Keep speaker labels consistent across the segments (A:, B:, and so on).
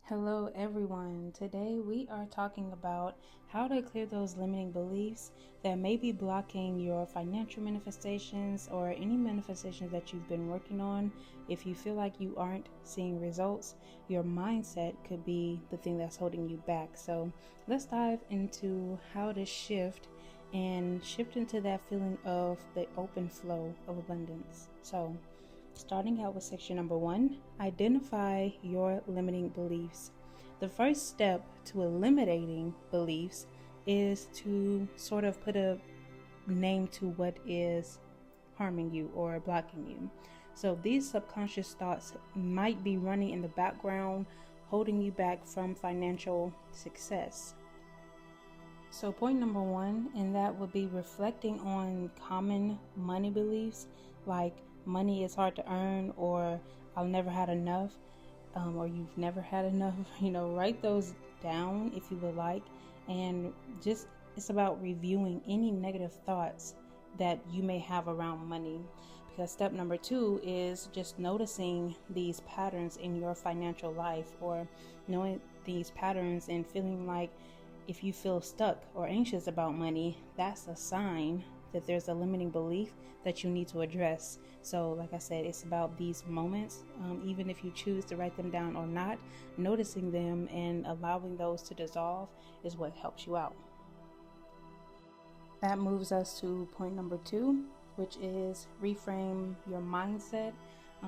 A: Hello, everyone. Today we are talking about how to clear those limiting beliefs that may be blocking your financial manifestations or any manifestations that you've been working on. If you feel like you aren't seeing results, your mindset could be the thing that's holding you back. So let's dive into how to shift into that feeling of the open flow of abundance. So, starting out with section number 1, identify your limiting beliefs. The first step to eliminating beliefs is to sort of put a name to what is harming you or blocking you. So these subconscious thoughts might be running in the background, holding you back from financial success. So point number 1, and that would be reflecting on common money beliefs like money is hard to earn, or I'll never had enough, or you've never had enough. Write those down if you would like, and just it's about reviewing any negative thoughts that you may have around money. Because step number 2 is just noticing these patterns in your financial life, or knowing these patterns and feeling like if you feel stuck or anxious about money, that's a sign that there's a limiting belief that you need to address. So like I said, it's about these moments, even if you choose to write them down or not, noticing them and allowing those to dissolve is what helps you out. That moves us to point number 2, which is reframe your mindset.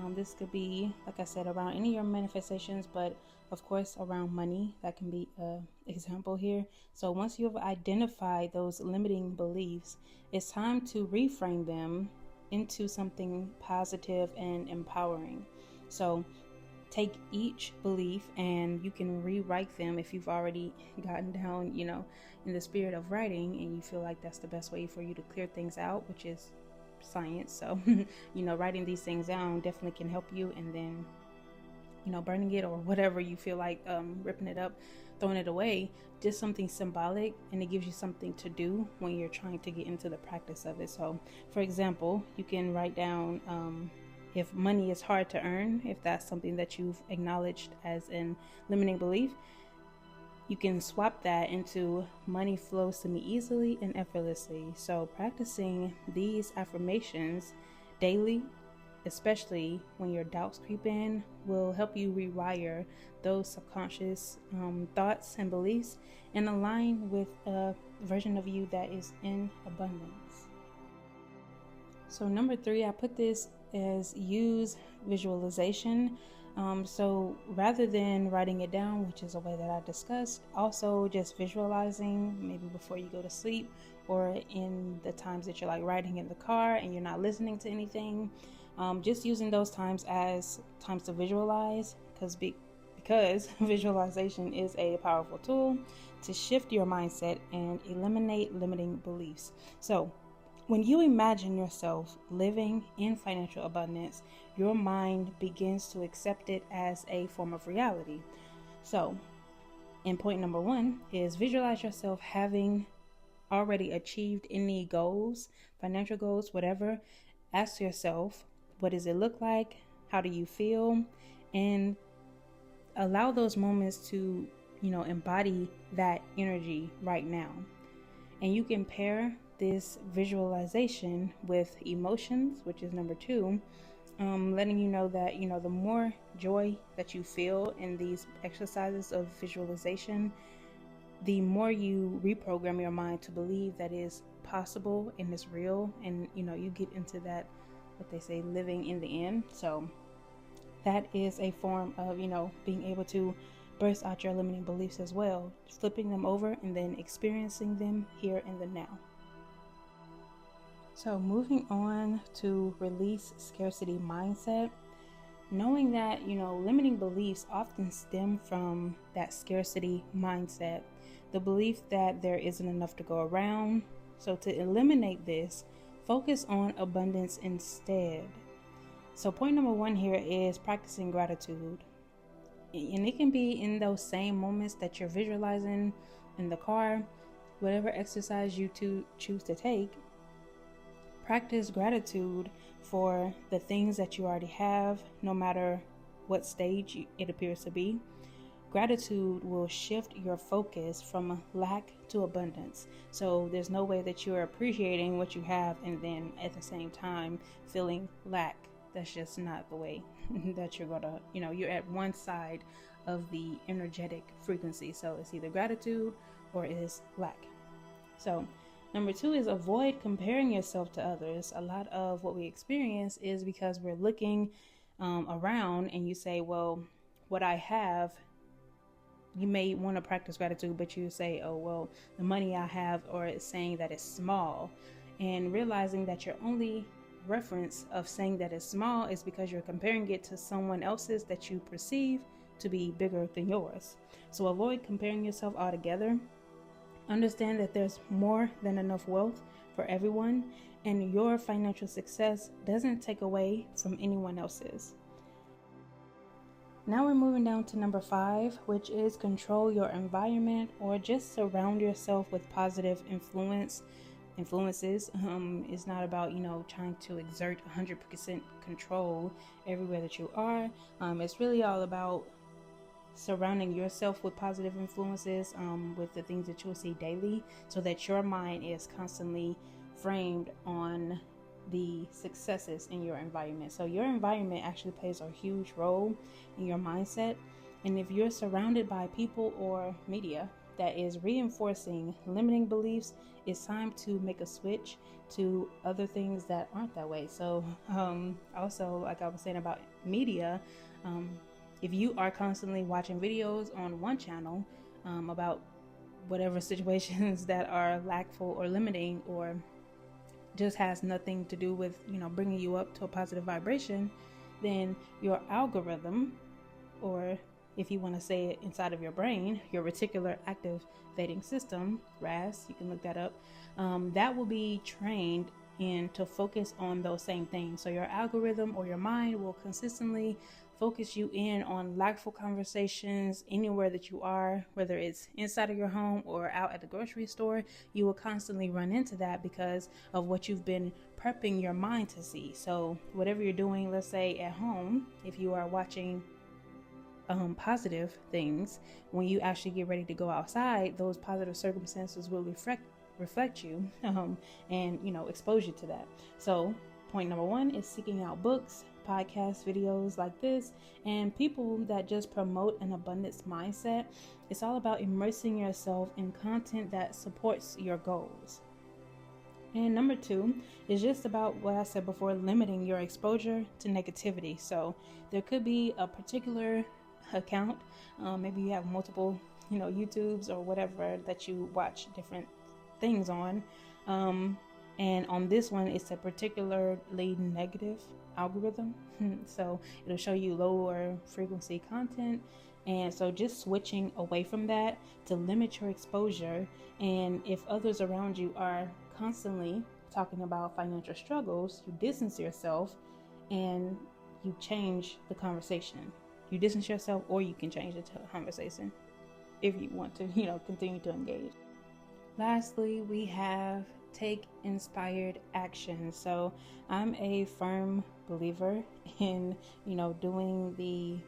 A: This could be, like I said, around any of your manifestations, but of course around money. That can be an example here. So once you've identified those limiting beliefs, it's time to reframe them into something positive and empowering. So take each belief and you can rewrite them if you've already gotten down, in the spirit of writing, and you feel like that's the best way for you to clear things out, which is science. So writing these things down definitely can help you, and then burning it or whatever you feel like, ripping it up, throwing it away, just something symbolic, and it gives you something to do when you're trying to get into the practice of it. So for example, you can write down, if money is hard to earn, if that's something that you've acknowledged as a limiting belief, you can swap that into money flows to me easily and effortlessly. So practicing these affirmations daily, especially when your doubts creep in, will help you rewire those subconscious thoughts and beliefs and align with a version of you that is in abundance. So number 3, I put this as use visualization. So rather than writing it down, which is a way that I discussed, also just visualizing, maybe before you go to sleep or in the times that you're like riding in the car and you're not listening to anything, just using those times as times to visualize, because visualization is a powerful tool to shift your mindset and eliminate limiting beliefs. So when you imagine yourself living in financial abundance, your mind begins to accept it as a form of reality. So, in point number 1 is visualize yourself having already achieved any goals, financial goals, whatever. Ask yourself, what does it look like? How do you feel? And allow those moments to, embody that energy right now. And you can pair this visualization with emotions, which is number 2, letting you know that, the more joy that you feel in these exercises of visualization, the more you reprogram your mind to believe that is possible and is real. And, you get into that, what they say, living in the end. So that is a form of, being able to burst out your limiting beliefs as well, flipping them over and then experiencing them here in the now. So moving on to release scarcity mindset, knowing that, limiting beliefs often stem from that scarcity mindset, the belief that there isn't enough to go around. So to eliminate this, focus on abundance instead. So point number 1 here is practicing gratitude. And it can be in those same moments that you're visualizing in the car, whatever exercise you choose to take. Practice gratitude for the things that you already have, no matter what stage it appears to be. gratitude will shift your focus from lack to abundance. So there's no way that you're appreciating what you have and then at the same time feeling lack. That's just not the way that you're gonna, you're at one side of the energetic frequency. So it's either gratitude or it is lack. So number 2 is avoid comparing yourself to others. A lot of what we experience is because we're looking around and you say, well, what I have, you may want to practice gratitude, but you say, oh, well, the money I have, or it's saying that it's small, and realizing that your only reference of saying that it's small is because you're comparing it to someone else's that you perceive to be bigger than yours. So avoid comparing yourself altogether. Understand that there's more than enough wealth for everyone, and your financial success doesn't take away from anyone else's. Now we're moving down to number 5, which is control your environment, or just surround yourself with positive influences. It's not about, trying to exert 100% control everywhere that you are. It's really all about surrounding yourself with positive influences, with the things that you'll see daily, so that your mind is constantly framed on the successes in your environment. So your environment actually plays a huge role in your mindset. And if you're surrounded by people or media that is reinforcing limiting beliefs, it's time to make a switch to other things that aren't that way. So also, like I was saying about media, if you are constantly watching videos on one channel about whatever situations that are lackful or limiting, or just has nothing to do with, bringing you up to a positive vibration, then your algorithm, or if you want to say it inside of your brain, your reticular activating system, RAS, you can look that up, that will be trained in to focus on those same things. So your algorithm or your mind will consistently focus you in on lackful conversations anywhere that you are, whether it's inside of your home or out at the grocery store. You will constantly run into that because of what you've been prepping your mind to see. So whatever you're doing, let's say at home, if you are watching positive things, when you actually get ready to go outside, those positive circumstances will reflect you and expose you to that. So point number 1 is seeking out books, podcasts, videos like this, and people that just promote an abundance mindset. It's all about immersing yourself in content that supports your goals. And number 2 is just about what I said before, limiting your exposure to negativity. So there could be a particular account, maybe you have multiple, YouTubes or whatever that you watch different things on. And on this one, it's a particularly negative algorithm. So it'll show you lower frequency content. And so just switching away from that to limit your exposure. And if others around you are constantly talking about financial struggles, you distance yourself and you change the conversation. You distance yourself, or you can change the conversation if you want to, continue to engage. Lastly, we have take inspired action. So I'm a firm believer in, doing the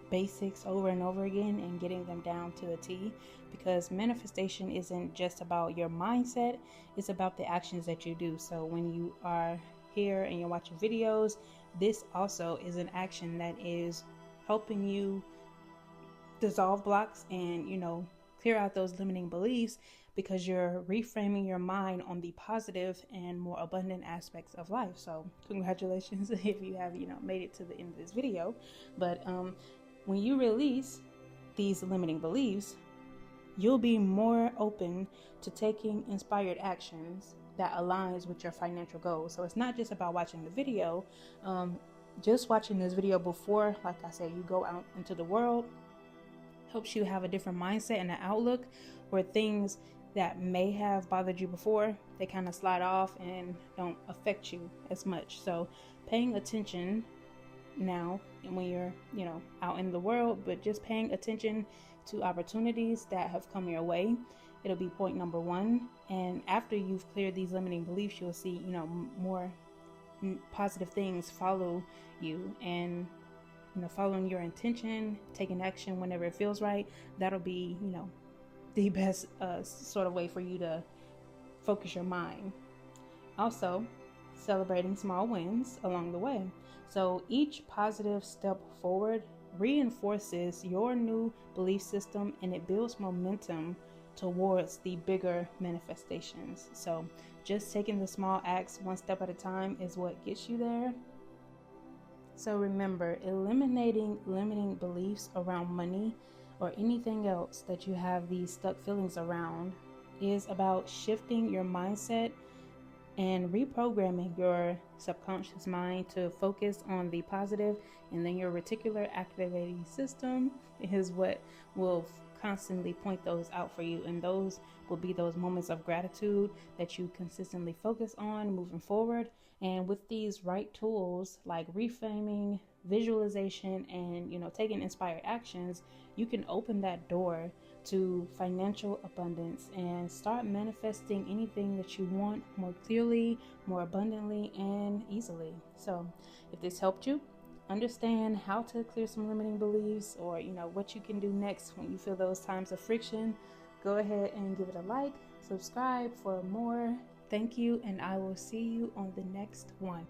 A: basics over and over again and getting them down to a T, because manifestation isn't just about your mindset, it's about the actions that you do. So when you are here and you're watching videos, this also is an action that is helping you dissolve blocks and, clear out those limiting beliefs, because you're reframing your mind on the positive and more abundant aspects of life. So congratulations if you have, made it to the end of this video. But when you release these limiting beliefs, you'll be more open to taking inspired actions that aligns with your financial goals. So it's not just about watching the video. Just watching this video before, like I said, you go out into the world, helps you have a different mindset and an outlook where things that may have bothered you before, they kind of slide off and don't affect you as much. So paying attention now, and when you're, out in the world, but just paying attention to opportunities that have come your way, it'll be point number 1. And after you've cleared these limiting beliefs, you'll see, more positive things follow you, and following your intention, taking action whenever it feels right, that'll be, the best sort of way for you to focus your mind. Also, celebrating small wins along the way. So each positive step forward reinforces your new belief system and it builds momentum towards the bigger manifestations. So just taking the small acts one step at a time is what gets you there. So remember, eliminating limiting beliefs around money or anything else that you have these stuck feelings around is about shifting your mindset and reprogramming your subconscious mind to focus on the positive, and then your reticular activating system is what will constantly point those out for you, and those will be those moments of gratitude that you consistently focus on moving forward. And with these right tools like reframing, visualization, and taking inspired actions, you can open that door to financial abundance and start manifesting anything that you want more clearly, more abundantly, and easily. So if this helped you understand how to clear some limiting beliefs, or what you can do next when you feel those times of friction, go ahead and give it a like, subscribe for more. Thank you, and I will see you on the next one.